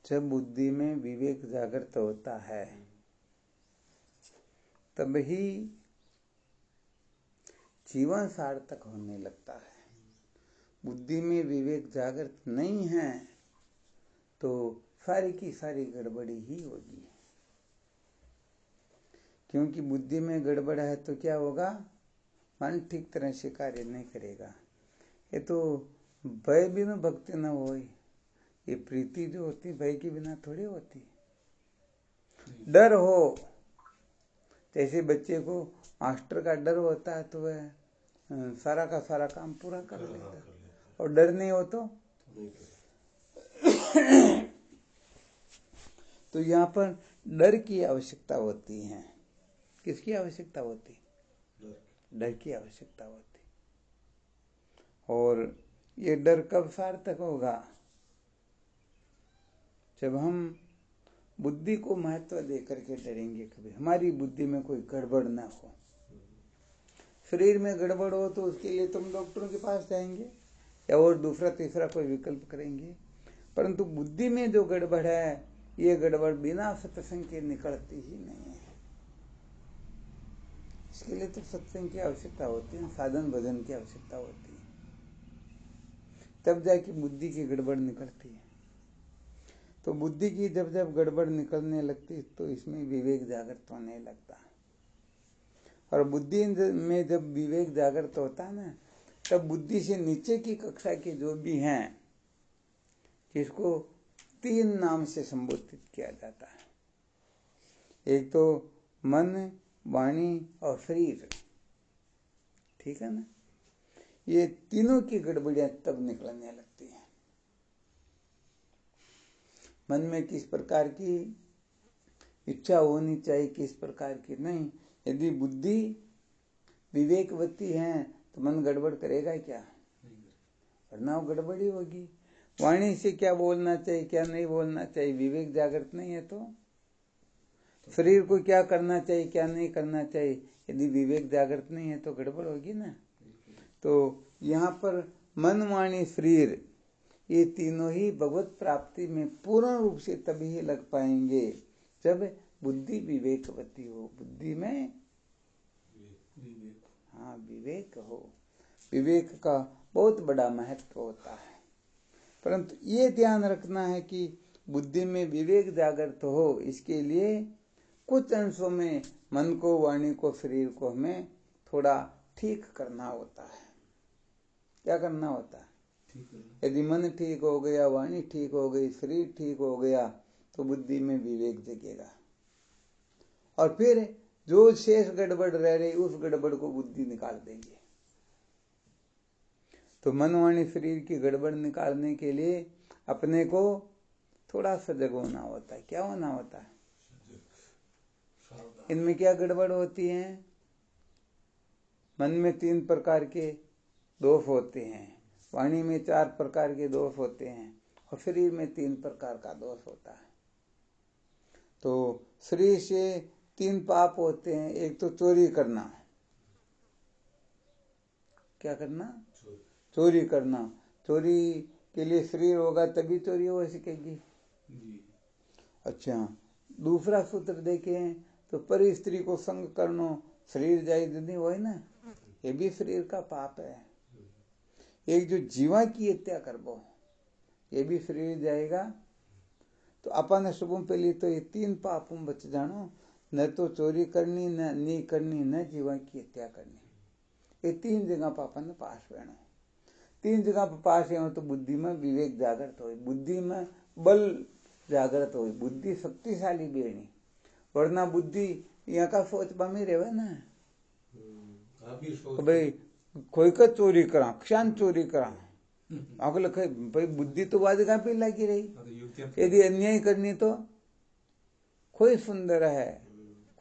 जब बुद्धि में विवेक जागृत होता है तब ही जीवन सार्थक होने लगता है। बुद्धि में विवेक जागृत नहीं है तो सारी की सारी गड़बड़ी ही होगी, क्योंकि बुद्धि में गड़बड़ है तो क्या होगा, मन ठीक तरह से कार्य नहीं करेगा। ये तो भय बिना भक्ति न हो, ये प्रीति जो होती भय के बिना थोड़ी होती। डर हो, जैसे बच्चे को मास्टर का डर होता है तो वह सारा का सारा काम पूरा कर लेता, और डर नहीं हो तो यहाँ पर डर की आवश्यकता होती है। किसकी आवश्यकता होती? डर की आवश्यकता होती। और ये डर कब सार्थक होगा? जब हम बुद्धि को महत्व देकर के डरेंगे। कभी हमारी बुद्धि में कोई गड़बड़ ना हो। शरीर में गड़बड़ हो तो उसके लिए तुम डॉक्टरों के पास जाएंगे या और दूसरा तीसरा कोई विकल्प करेंगे, परंतु बुद्धि में जो गड़बड़ है, ये गड़बड़ बिना सत्संग के निकलती ही नहीं है। इसके लिए तो सत्संग की आवश्यकता होती है, साधन भजन की आवश्यकता होती है, तब जाके बुद्धि की गड़बड़ निकलती है। तो बुद्धि की जब जब गड़बड़ निकलने लगती तो इसमें विवेक जागृत होने लगता। और बुद्धि में जब विवेक जागृत होता है ना, तब बुद्धि से नीचे की कक्षा के जो भी हैं, जिसको 3 नाम से संबोधित किया जाता है। एक तो मन, वाणी और शरीर, ठीक है ना। ये तीनों की गड़बड़ियां तब निकलने लगती हैं। मन में किस प्रकार की इच्छा होनी चाहिए, किस प्रकार की नहीं। यदि बुद्धि विवेकवती है तो मन गड़बड़ करेगा क्या? वरना वो गड़बड़ी होगी। वाणी से क्या बोलना चाहिए, क्या नहीं बोलना चाहिए, विवेक जागृत नहीं है तो। शरीर को क्या करना चाहिए, क्या नहीं करना चाहिए, यदि विवेक जागृत नहीं है तो गड़बड़ होगी ना। तो यहाँ पर मन, वाणी, शरीर, ये तीनों ही भगवत प्राप्ति में पूर्ण रूप से तभी लग पाएंगे जब बुद्धि विवेकवती हो। बुद्धि में विवेक हो। विवेक का बहुत बड़ा महत्व होता है, परंतु ये ध्यान रखना है कि बुद्धि में विवेक जागृत हो, इसके लिए कुछ अंशों में मन को, वाणी को, शरीर को हमें थोड़ा ठीक करना होता है। क्या करना होता है? यदि मन ठीक हो गया, वाणी ठीक हो गई, शरीर ठीक हो गया, तो बुद्धि में विवेक जगेगा। और फिर जो शेष गड़बड़ रह रही, उस गड़बड़ को बुद्धि निकाल देंगे। तो मन, वाणी, शरीर की गड़बड़ निकालने के लिए अपने को थोड़ा सजग होना होता है। क्या होना होता है? इनमें क्या गड़बड़ होती है? मन में 3 प्रकार के दोष होते हैं, वाणी में 4 प्रकार के दोष होते हैं, और शरीर में 3 प्रकार का दोष होता है। तो शरीर से 3 पाप होते हैं। एक तो चोरी करना। क्या करना? चोरी करना। चोरी के लिए शरीर होगा तभी चोरी हो सकेगी। अच्छा, दूसरा सूत्र देखें तो परी स्त्री को संग करनो, शरीर जाए नहीं हो ना, ये भी शरीर का पाप है। एक जो जीवा की हत्या करबो, ये भी शरीर जाएगा। तो अपन शुभम पहले तो ये 3 पापों बच जानो, न तो चोरी करनी, न नहीं करनी, न जीवा की हत्या करनी। ये 3 जगह पर अपन पास रहना। 3 जगह पर पास है तो बुद्धि में विवेक जागृत हो, बुद्धि में बल जागृत हो, बुद्धि शक्तिशाली बेनी। वरना बुद्धि यहाँ का सोच बमी रहे ना, तो भाई कोई का चोरी करा, क्षण चोरी करा, अगले भाई बुद्धि तो वादगा पे लगी रही। यदि अन्याय करनी तो कोई सुंदर है,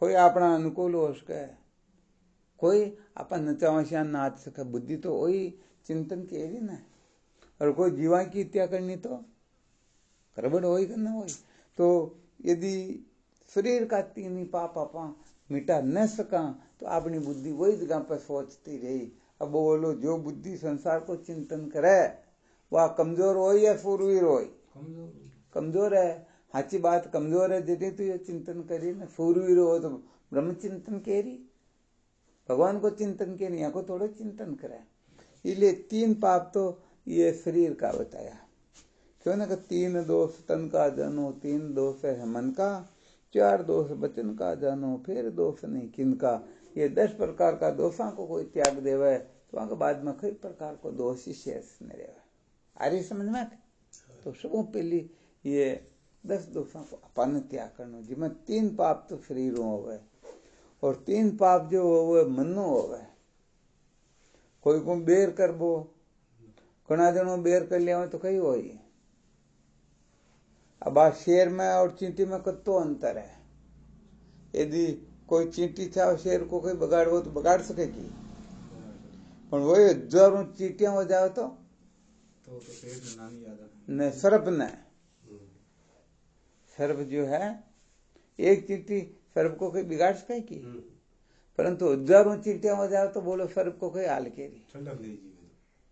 कोई अपना अनुकूल हो सके, कोई अपन नचावश्या नाच सके, बुद्धि तो वही चिंतन के लिए ना। और कोई जीवा की हत्या करनी तो गड़बड़ हो ही करना वही। तो यदि शरीर का 3 ही पाप अपा मिटा न सका तो अपनी बुद्धि वही जगह पर सोचती रही। अब बोलो, जो बुद्धि संसार को चिंतन करे वह कमजोर हो या शूरवीर हो? कमजोर है। हाची बात कमजोर है जैसे तो ये चिंतन करी ना, सूरवीर हो तो ब्रह्म चिंतन केरी, भगवान को चिंतन के नहीं को थोड़ा चिंतन करे। इसलिए 3 पाप तो ये शरीर का बताया, क्यों ना कि 3 दोष तन का जानो, 3 दोष है मन का, 4 दोष वचन का जानो, फिर दोष नहीं किनका। ये 10 प्रकार का दोषों को कोई त्याग देवे तो वहां के बाद में कई प्रकार को दोष ही शेष नहीं रहे। आर्य समझ में तो सबों पहली ये 10 दोषों को अपन त्याग करना, जिसमें 3 पाप तो शरीरों हो गए और 3 पाप जो हो मनो हो गए। कोई को बेर कर बो, घना जनों बेर कर लिया तो कहीं हो ही। अब आ शेर में और चींटी में कत्तो अंतर है। यदि कोई चींटी चाहे शेर को कोई बगाड़ो तो बगाड़ सकेगी, पर वो हजारों चींटियां हो जाए तो शेर न सर्प न सर्प जो है, एक चींटी सर्प को कोई बिगाड़ सकेगी, परंतु हजारों चींटियां हो जाए तो बोलो सर्प को कोई हाल के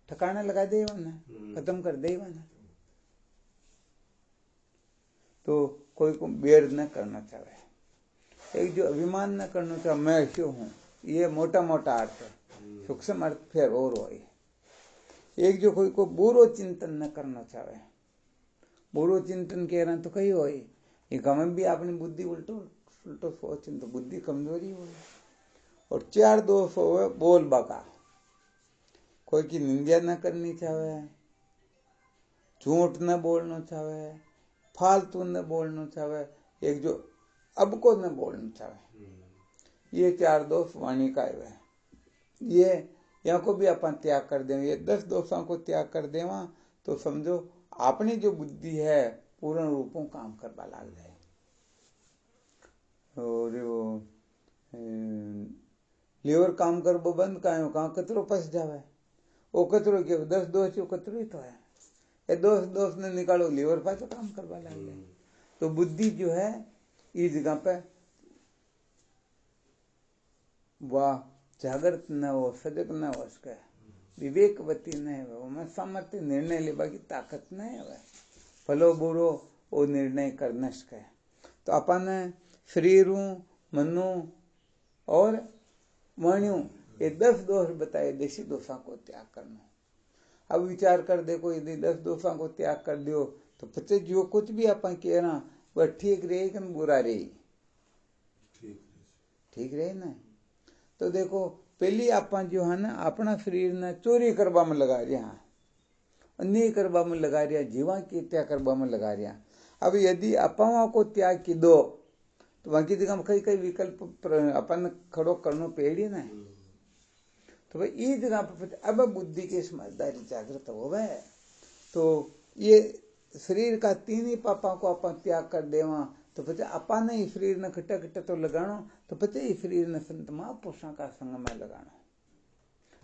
ठिकाना लगा दे, खत्म कर दे। तो कोई को बेर न करना चाहे, एक जो अभिमान न करना चाहे मैं क्यों हूं, ये मोटा मोटा अर्थ है, सूक्ष्म अर्थ फिर और हो। एक जो कोई को बुरो चिंतन न करना चाहे, बुरो चिंतन कह रहे हैं तो कहीं हो ये गम भी अपनी बुद्धि उल्टो उल्टो सोच तो बुद्धि कमजोरी हो। और 4 दोष हो बोल बाका, कोई की निंदा न करनी चाहे, झूठ न बोलना चाहे, फालतू न बोलना चाहे, एक जो अब को न बोलना चाहे। ये 4 दोष वाणी का है। ये यहाँ को भी अपन त्याग कर दें, ये 10 दोषों को त्याग कर देवा तो समझो अपनी जो बुद्धि है पूर्ण रूपों काम करवा लाग जाए। और वो लीवर काम कर वो बंद कायो कहाँ कचरो फंस जावे, वो कचरो क्यों 10 दोष जो कचरो ही तो है, ये दोष ने निकालो लीवर पास तो काम करवा लाग जाए। तो बुद्धि जो है इस जगह पे वाह जागृत न हो, सजग न हो, उसका विवेकवती न है, मैं सामर्थ्य निर्णय लेवा की ताकत न है, भलो बुरो वो निर्णय कर न सके। तो अपन शरीरों मनो और वाणियों ये 10 दोष बताए, देशी दोषों को त्याग करना। अब विचार कर देखो, यदि 10 दोषों को त्याग कर दियो तो पचे जो कुछ भी अपन कह रहा वह ठीक रहे कि बुरा रहे, ठीक रहे ना। तो देखो पहली अपन जो है ना अपना शरीर ने चोरी करवा में लगा रहा, अन्य करवा में लगा रहा, जीवा की हत्या करवा में लगा रहा। अब यदि अपाओं को त्याग की दो तो वहां की जगह कई कई विकल्प अपन खड़ो करना पेड़ी ना। तो भाई इस जगह पर अब बुद्धि की समझदारी जागृत हो गए तो ये शरीर का 3 ही पापों को अपन त्याग कर देवा तो पचे अपन ही शरीर ने खट्टा खट्टा तो लगाना, तो पचे ही शरीर ने संत महापुरुषों का संग में लगाना।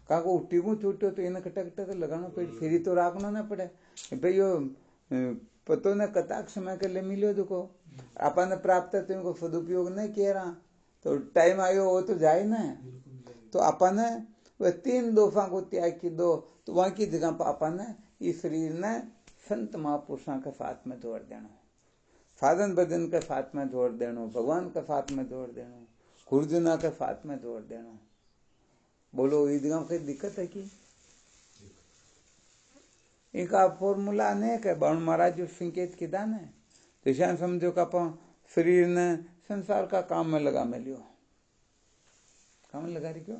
कहा को उठी को छूटो तो इन्हें खट्टा खट्टा तो लगाना पड़े, फिर तो राखना ना पड़े भाई। यो पतो ने कताक समय के लिए मिलो देखो अपन ने प्राप्त है तुमको सदुपयोग नहीं किया रहा तो टाइम आयो वो तो जाए ना। तो अपन ने वह 3 दोषों को त्याग की दो तो वहां की जगह पर अपन ने इस शरीर ने संत महापुरुषों के साथ में जोड़ देना, साधन भजन के साथ में जोड़ देना, भगवान के साथ में जोड़ देना, गुरुजना के साथ में जोड़ देना। बोलो इस जगह कोई दिक्कत है कि इनका फॉर्मूला नहीं है बाण महाराज जो संकेत किया ने तो शायद समझो का अपन शरीर ने संसार का काम में लगा में लियो, काम में लगा रही क्यों।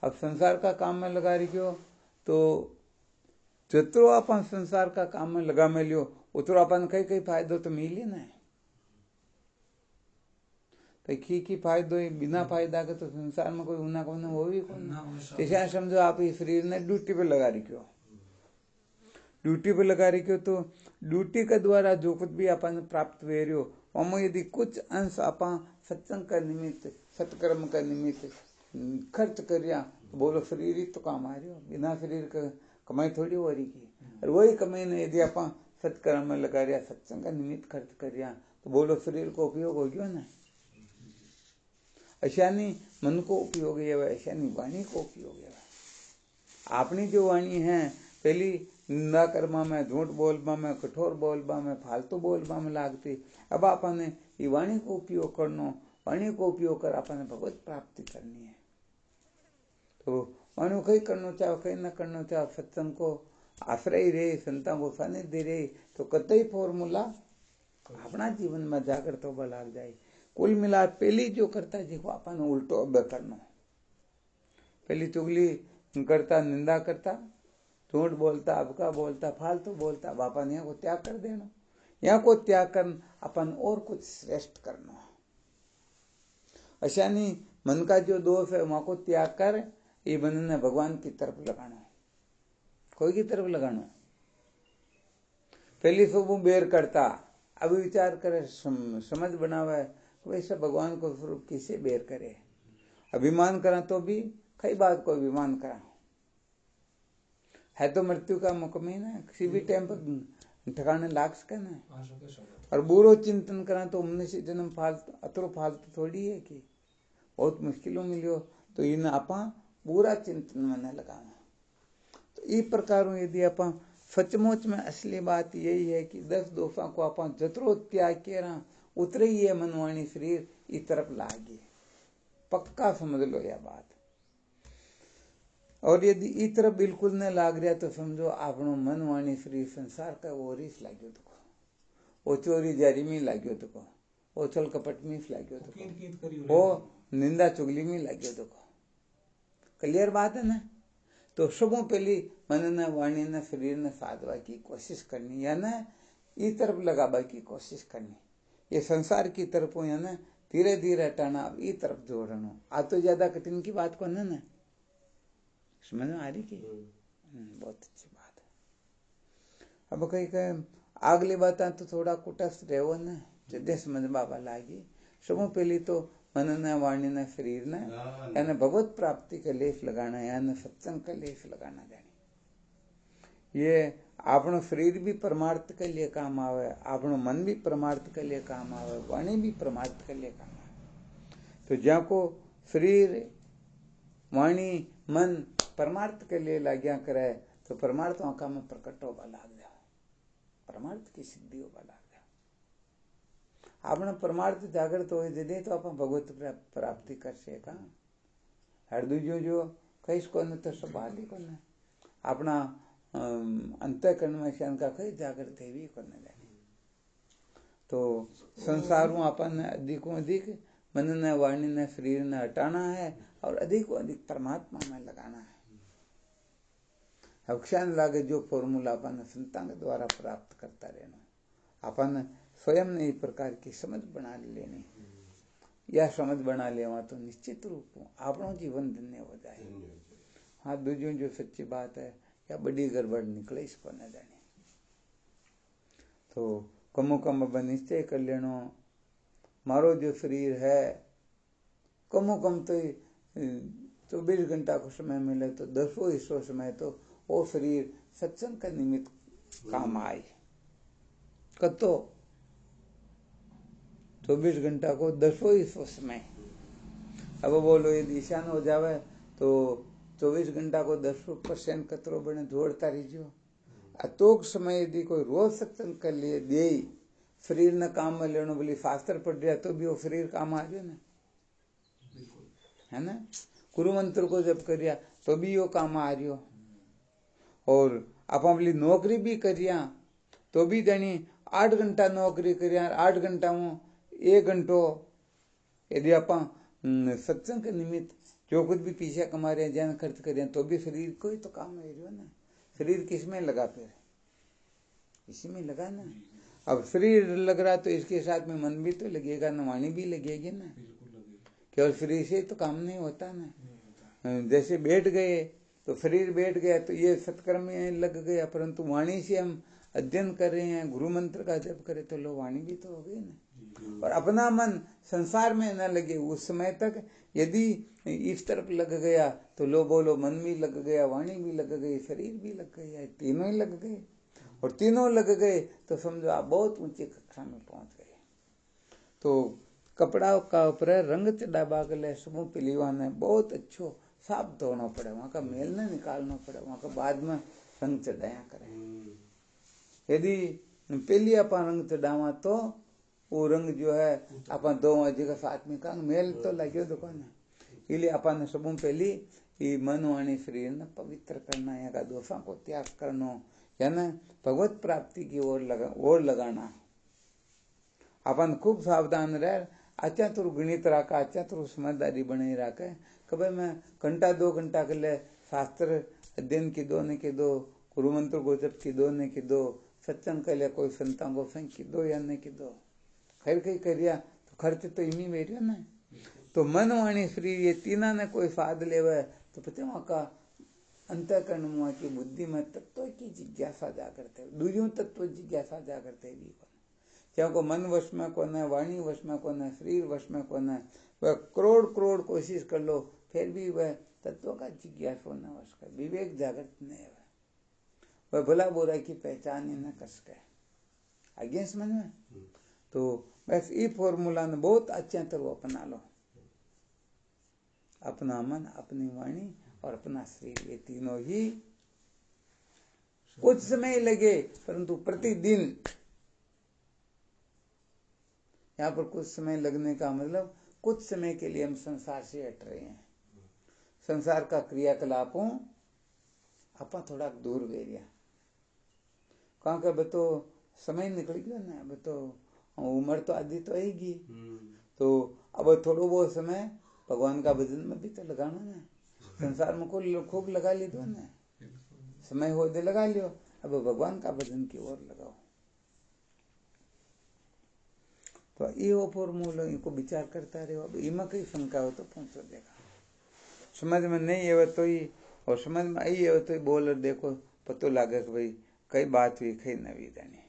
अब संसार का काम में लगा रही क्यों तो जितरो अपन संसार का काम में लगा में लियो उतरो अपन कई कई फायदो तो मिल ही ना। तो की फायदो बिना फायदा के तो संसार में कोई होना कौन हो भी कौन। जैसे समझो आप इस शरीर ने ड्यूटी पे लगा रही क्यों, ड्यूटी पे लगा रही क्यों तो ड्यूटी के द्वारा जो कुछ भी अपन प्राप्त हुए रहो वह यदि कुछ अंश अपन सत्संग का निमित्त सत्कर्म का निमित्त खर्च करिया तो बोलो शरीर ही तो काम आ रही हो, बिना शरीर का कमाई थोड़ी हो रही की। और वही कमाई ने यदि अपन सत्कर्म में लगा रिया सत्संग का निमित्त खर्च करिया तो बोलो शरीर को उपयोग हो गया ना। ऐसा नहीं मन को उपयोग है, ऐसा नहीं वाणी को उपयोग है। अपनी जो वाणी है पहली निंदा करमा में, झूठ बोलबा में, कठोर बोलबा में, फालतू बोलबा में लागती। अब आपने ये वाणी को उपयोग करनो, वाणी को उपयोग कर आपने भगवत प्राप्ति करनी है। तो वाणी कहीं करना चाहो, कहीं न करना चाहो, सत्संग को आश्रय रहे, संतां को सानिध्य रहे, तो कतई फॉर्मूला अपना जीवन में जागृत होगा लाग जाए। कुल मिला पहली जो करता है देखो अपन उल्टो अब करनो, पहली चुगली करता, निंदा करता, झूठ बोलता, अबका बोलता, फालतू बोलता, बापा ने को त्याग कर देना। यहाँ को त्याग कर अपन और कुछ श्रेष्ठ करना। ऐसा नहीं मन का जो दोष है वहां को त्याग कर ये मन ने भगवान की तरफ लगाना, कोई की तरफ लगाना। पहली सब बेर करता, अब विचार करे, समझ बनावे, वैसे भगवान को स्वरूप किसे बेर करे। अभिमान करा तो भी कई बात को अभिमान करा है तो मृत्यु का मुकम्मी ना, किसी भी टाइम पर ठिकाने लाग सके ना। और बुरो चिंतन करा तो मनुष्य जन्म फालतू अतरो फालतू थोड़ी है कि बहुत मुश्किलों मिलियो, तो इन आपा बुरा चिंतन में न लगाना। तो इस प्रकार यदि आपा सचमुच में असली बात यही है कि 10 दोषों को आपा जतरो त्याग केरा उतरे ही है मनवाणी शरीर इस तरफ लागे, पक्का समझ लो यह बात। और यदि इस तरफ बिल्कुल न लाग रहा तो समझो आपनो मन वाणी शरीर संसार का वो रीस लाग्यो तुको, वो चोरी जारी में लाग्यो तुको, वो छल कपट में लाग्यो तुको, वो निंदा चुगली में लाग्यो तुको। क्लियर बात है ना। तो सबों पहली मन ने वाणी ने शरीर ने साधवा की कोशिश करनी, या ना इस तरफ लगाबा की कोशिश करनी। ये संसार की तरफ या ना धीरे धीरे हटाना, इस तरफ जोड़ना। आज तो ज्यादा कठिन की बात को ना समझ में आ रही की बहुत अच्छी बात है। अब कहीं कहीं अगली बात तो थोड़ा कुटस्थ रहो न, जदे समझ बाबा लागी। सबों पहली तो मन ने वाणी ने शरीर ने यानी भगवत प्राप्ति का लेस लगाना, यानी सत्संग का लेस लगाना जानी। ये आपनो शरीर भी परमार्थ के लिए काम आवे, आपनो मन भी परमार्थ के लिए काम आवे, वाणी भी परमार्थ के लिए काम आवे। तो ज्या को शरीर वाणी मन परमार्थ के लिए लाग्या करे तो परमार्थ आंखा में प्रकट होगा लाग जाओ, परमार्थ की सिद्धि होगा लाग जाओ। आपने परमार्थ जागृत हो दे तो आप भगवत प्राप्ति कर सका। हर दूजो जो कहीं को न तो सब हाली को न अपना अंतःकरण में से का कहीं जागृत है भी करने जाने। तो संसारों अपन अधिकों अधिक मन ने वाणी ने शरीर ने हटाना है और अधिकों अधिक परमात्मा में लगाना है। अक्षान लागे जो फॉर्मूला अपन संतान के द्वारा प्राप्त करता रहना, अपन स्वयं ने इस प्रकार की समझ बना लेनी। या समझ बना लेवा तो निश्चित रूप अपनो जीवन धन्य हो जाए। हाँ दूजों जो सच्ची बात है या बड़ी गड़बड़ निकले इसको न जाने। तो कमो कम अब निश्चय कर लेनो, मारो जो शरीर है कमो कम तो 24 घंटा को समय मिले तो 10वां हिस्सों समय तो वो शरीर सत्संग का निमित्त काम आए। कतो 24 घंटा को 10वां हिस्सों समय। अब बोलो यदि ईशान हो जावे तो 24 घंटा को 10% कतरो बने जोड़ता रहियो। अतोक समय यदि कोई रोज सत्संग कर लिए दे शरीर ने काम में लेनो, बोली शास्त्र पढ़ रहा तो भी वो शरीर काम आ गया ना, है ना। गुरु मंत्र को जब करिया तो भी वो काम आ रही हो। और आप बोली नौकरी भी करिया तो भी जानी 8 घंटा नौकरी करिया, 8 घंटा में 1 घंटो यदि आप सत्संग के निमित्त जो कुछ भी पीछे कमा रहे हैं जन खर्च कर रहे हैं तो भी शरीर को ही तो काम है ना। शरीर किस में लगा, फिर इसी में लगा ना। अब शरीर लग रहा तो इसके साथ में मन भी तो लगेगा ना, वाणी भी लगेगी ना। केवल शरीर से तो काम नहीं होता ना। जैसे बैठ गए तो शरीर बैठ गया तो ये सत्कर्म में लग गया, परंतु वाणी से हम अध्ययन कर रहे हैं, गुरु मंत्र का जप करें तो लो वाणी भी तो हो गई ना। और अपना मन संसार में न लगे उस समय तक यदि इस तरफ लग गया तो लो बोलो मन भी लग गया, वाणी भी लग गई, शरीर भी लग गया, तीनों ही लग गए। और तीनों लग गए तो समझो आप बहुत ऊंची कक्षा में पहुंच गए। तो कपड़ा का ऊपर रंग चढ़ाबा के लिए समूह पिलीवा ने बहुत अच्छो साफ धोना पड़े, वहाँ का मेल न निकालना पड़े, वहाँ का बाद में रंग चढ़ाया करे। यदि पहली अपन रंग चढ़ावा तो वो रंग जो है अपन दो जगह साथ में का मेल तो लगे दुकान। इसलिए अपन सब पहली ये मन वाणी शरीर ने पवित्र करना, या का दोषों को त्याग करना, या न भगवत प्राप्ति की ओर लगाना। अपन खूब सावधान रह, अच्छा तो गणित रखा, अच्छा तो समझदारी बने रखे। कभी मैं घंटा 2 घंटा के लिए शास्त्र अध्ययन की दो ने की दो, गुरु मंत्र को जप की दो ने की दो, सत्संग के लिए कोई संतान को संग की दो या नहीं की दो, खैर कहीं करिया तो खर्च तो इमी मेरियो ना। तो मन वाणी शरीर ये तीना ने कोई साध लेवे तो पता वहां का अंतःकरण मुआ की बुद्धि में तत्व की जिज्ञासा जागृत है, दूरियों तत्व जिज्ञासा जागृत है भी को क्योंकि मन वश में कौन है, वाणी वश में कौन है, शरीर वश में कौन है, वह करोड़ कोशिश कर लो फिर भी वह तत्व का जिज्ञासा होना वश का विवेक जागृत नहीं है। वह भला बुरा की पहचान ही न कर सके। आगे समझ में? तो बस ये फॉर्मूला ने बहुत अच्छा तरह अपना लो। अपना मन, अपनी वाणी और अपना शरीर, ये तीनों ही कुछ समय लगे परंतु प्रतिदिन। यहाँ पर कुछ समय लगने का मतलब कुछ समय के लिए हम संसार से हट रहे हैं, संसार का क्रियाकलापों अपन थोड़ा दूर गए गया। कहाँ का अब तो समय निकल गया ना, अब तो उम्र तो आधी तो आएगी, तो अब थोड़ा बहुत समय भगवान का भजन में भी तो लगाना ना। संसार में खूब लगा ली दो ना, समय हो दे लगा लियो, अब भगवान का भजन की ओर लगाओ। तो ये फॉर्मूला इनको विचार करता रहो। अब इमा कई शंका हो तो पहुंचो देगा, समझ में नहीं आवे तो ही, और समझ में आई आवे तो ही बोल देखो, पतो लागे कि भाई कई बात हुई, कई नवी जानी।